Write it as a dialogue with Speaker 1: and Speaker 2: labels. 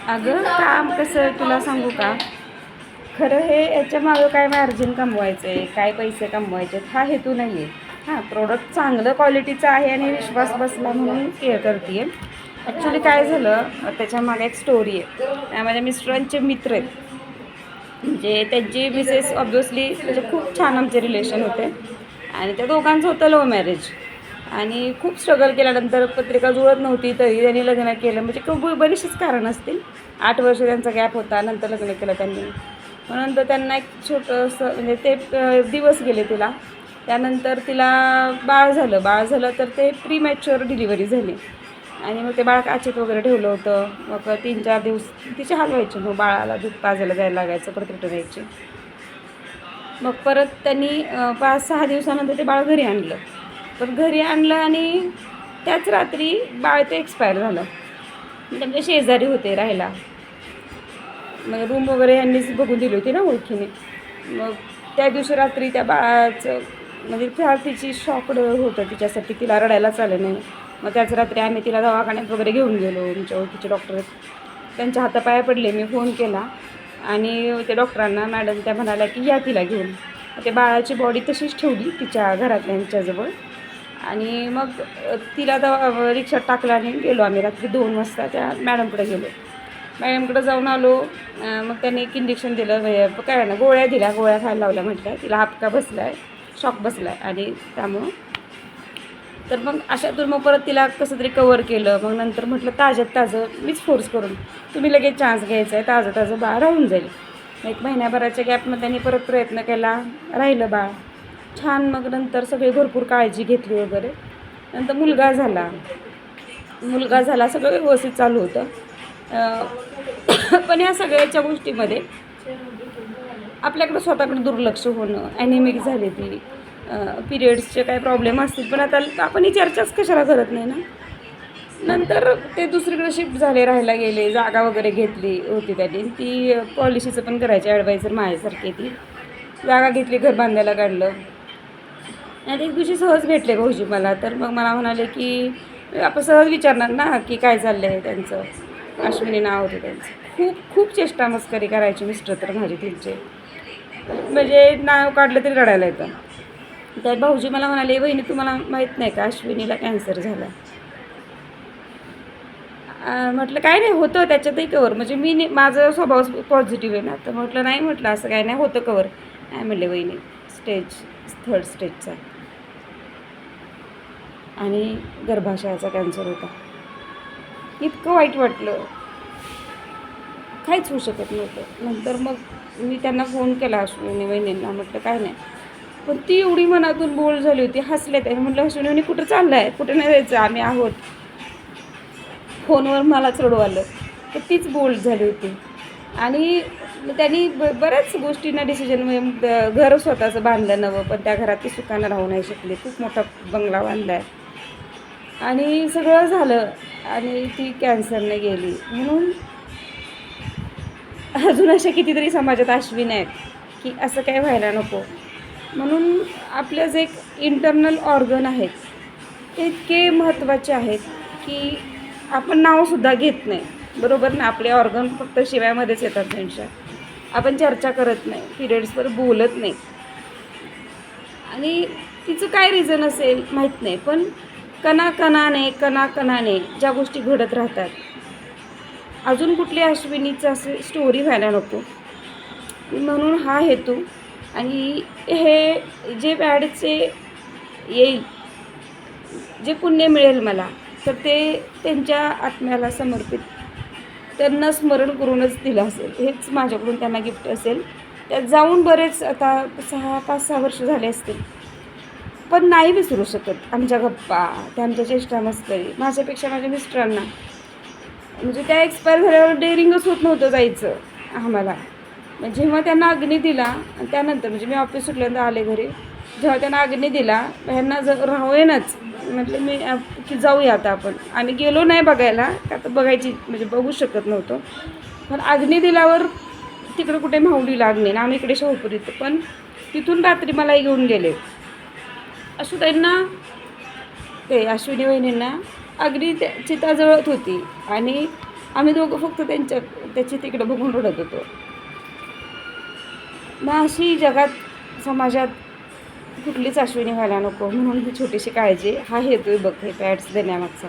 Speaker 1: अगं काम कसं तुला सांगू का. खरं हे याच्या मागं काय मार्जिन कमवायचं आहे, काय पैसे कमवायचे हा हेतू नाही आहे. हां, प्रोडक्ट चांगलं क्वालिटीचं आहे आणि विश्वास बसला म्हणून केअर करते आहे. ॲक्च्युली काय झालं, त्याच्यामागे एक स्टोरी आहे. माझ्या मिस्टरांचे मित्र आहेत, म्हणजे त्यांची मिसेस ऑब्व्हियसली म्हणजे खूप छान आमचे रिलेशन होते आणि त्या दोघांचं होतं लव्ह मॅरेज. आणि खूप स्ट्रगल केल्यानंतर पत्रिका जुळत नव्हती तरी त्यांनी लग्न केलं. म्हणजे खूप बरीचशीच कारणं असतील. 8 वर्ष त्यांचा गॅप होता, नंतर लग्न केलं त्यांनी. मग नंतर त्यांना एक छोटंसं म्हणजे ते दिवस गेले तिला. त्यानंतर तिला बाळ झालं तर ते प्रीमॅच्युअर डिलिव्हरी झाली आणि मग ते बाळ काचेत वगैरे ठेवलं होतं. मग 3-4 दिवस तिचे हाल व्हायचे. मग बाळाला दूध पाजायला जायला लागायचं, परत रिटर्न यायचे. मग परत त्यांनी 5-6 दिवसानंतर ते बाळ घरी आणलं. पण घरी आणलं आणि त्याच रात्री बाळ ते एक्सपायर झालं. त्यांच्या शेजारी होते राहायला. मग रूम वगैरे यांनीच बघून दिली होती ना ओळखीने. मग त्या दिवशी रात्री त्या बाळाचं म्हणजे फार तिची शॉकड होतं तिच्यासाठी, तिला रडायलाच आलं नाही. मग त्याच रात्री आम्ही तिला दवाखान्यात वगैरे घेऊन गेलो. आमच्या ओळखीचे डॉक्टर आहेत, त्यांच्या हातापाया पडले. मी फोन केला आणि त्या डॉक्टरांना, मॅडम त्या म्हणाल्या की या तिला घेऊन. ते बाळाची बॉडी तशीच ठेवली तिच्या घरातल्यांच्याजवळ आणि मग तिला रिक्षात टाकलं आणि गेलो आम्ही रात्री 2 वाजता त्या मॅडमकडे गेलो. मॅडमकडे जाऊन आलो. मग त्यांनी एक इंजेक्शन दिलं, म्हणजे काय ना गोळ्या दिल्या, गोळ्या खायला लावल्या. म्हटलं तिला हापका बसला आहे, शॉक बसला आहे आणि त्यामुळं तर मग अशातून मग परत तिला कसं तरी कवर केलं. मग नंतर म्हटलं ताज्यात ताजं मीच फोर्स करून तुम्ही लगेच चान्स घ्यायचा आहे, ताजं ताजं बाळ राहून जाईल. 1 महिन्याभराच्या गॅपमध्ये त्यांनी परत प्रयत्न केला, राहिलं बाळ छान. मग नंतर सगळी भरपूर काळजी घेतली वगैरे. नंतर मुलगा झाला सगळं व्यवस्थित चालू होतं. पण ह्या सगळ्याच्या गोष्टीमध्ये आपल्याकडं स्वतःकडे दुर्लक्ष होणं, ॲनिमिक झाली ती, पिरियड्सचे काही प्रॉब्लेम असतील, पण आता आपण ही चर्चाच कशाला करत नाही ना. नंतर ते दुसरीकडे शिफ्ट झाले, राहायला गेले, जागा वगैरे घेतली होती त्यांनी. ती पॉलिसीचं पण करायची, ॲडवायझर माझ्यासारखी. ती जागा घेतली, घर बांधायला काढलं. आणि एक दिवशी सहज भेटले भाऊजी मला. तर मग मला म्हणाले की आपण सहज विचारणार ना की काय चाललं आहे त्यांचं. अश्विनी नाव होतं त्यांचं. खूप खूप चेष्टा मस्करी करायची मिस्टर तर माझे तिचे, म्हणजे नाव काढलं तरी रडायला येतं. तर भाऊजी मला म्हणाले, वहिनी तुम्हाला माहीत नाही का अश्विनीला कॅन्सर झाला. म्हटलं काय नाही, होतं त्याच्यातही कवर. म्हणजे माझा स्वभाव पॉझिटिव्ह आहे ना. तर म्हटलं नाही, म्हटलं असं काय नाही, होतं कवर. नाही म्हणले वहिनी, स्टेज 3rd स्टेजचा आणि गर्भाशयाचा कॅन्सर होता. इतकं वाईट वाटलं, काहीच होऊ शकत नव्हतं. नंतर मग मी त्यांना फोन केला अश्विनी वहिनींना, म्हटलं काय नाही. पण ती एवढी मनातून बोल झाली होती, हसले ते. म्हटलं अश्विनी वहिनी कुठं चाललं आहे, कुठं नाही जायचं, आम्ही आहोत. फोनवर मलाच रडू आलं. तर तीच बोल झाली होती. आणि त्यांनी बऱ्याच गोष्टींना डिसिजन, घर स्वतःचं बांधलं नवं, पण त्या घरात ती सुखानं राहू नाही शकली. खूप मोठा बंगला बांधला आहे आणि सगळं झालं आणि ती कॅन्सरने गेली. म्हणून अजून अशा कितीतरी समाजात अश्विनी आहेत की असं काय व्हायला नको. म्हणून आपलं जे एक इंटरनल ऑर्गन आहेत ते इतके महत्त्वाचे आहेत की आपण नावसुद्धा घेत नाही, बरोबर ना. आपले ऑर्गन फक्त शिव्यामध्येच येतात त्यांच्या. आपण चर्चा करत नाही, पिरियड्सवर बोलत नाही. आणि तिचं काय रिझन असेल माहीत नाही, पण कणाकणाने ज्या गोष्टी घडत राहतात. अजून कुठली अश्विनीचं असं स्टोरी व्हायला नको, म्हणून हा हेतू. आणि हे जे बॅडचे येईल, जे पुण्य मिळेल मला, तर ते त्यांच्या आत्म्याला समर्पित, त्यांना स्मरण करूनच दिलं असेल. हेच माझ्याकडून त्यांना गिफ्ट असेल. त्यात जाऊन बरेच आता 5-6 वर्ष झाले असतील, पण नाही विसरू शकत आमच्या गप्पा, त्या आमच्या चेष्टा मस्करी. माझ्यापेक्षा माझ्या मिस्टरांना, म्हणजे त्या एक्सपायर झाल्यावर डेअरिंगच होत नव्हतं जायचं आम्हाला. जेव्हा त्यांना अग्नी दिला आणि त्यानंतर म्हणजे मी ऑफिस सुटल्यानंतर आले घरी, जेव्हा त्यांना अग्नी दिला ह्यांना राहूनच म्हटलं मी की जाऊया आता आपण. आम्ही गेलो नाही बघायला, का तर बघायची म्हणजे बघू शकत नव्हतो. पण अग्नी दिल्यावर तिकडे कुठे माऊलीला अग्नी ना, आम्ही इकडे शाहूपुरीत. पण तिथून रात्री मला घेऊन गेले अश्वताईंना, ते अश्विनी वहिनींना. अग्नी चिता जळत होती आणि आम्ही दोघं फक्त त्याची तिकडं बघून रडत होतो. मग अशी जगात समाजात कुठलीच अश्विनी व्हायला नको म्हणून ही छोटीशी काळजी. हा हेतू आहे बघ हे पॅड्स देण्यामागचा.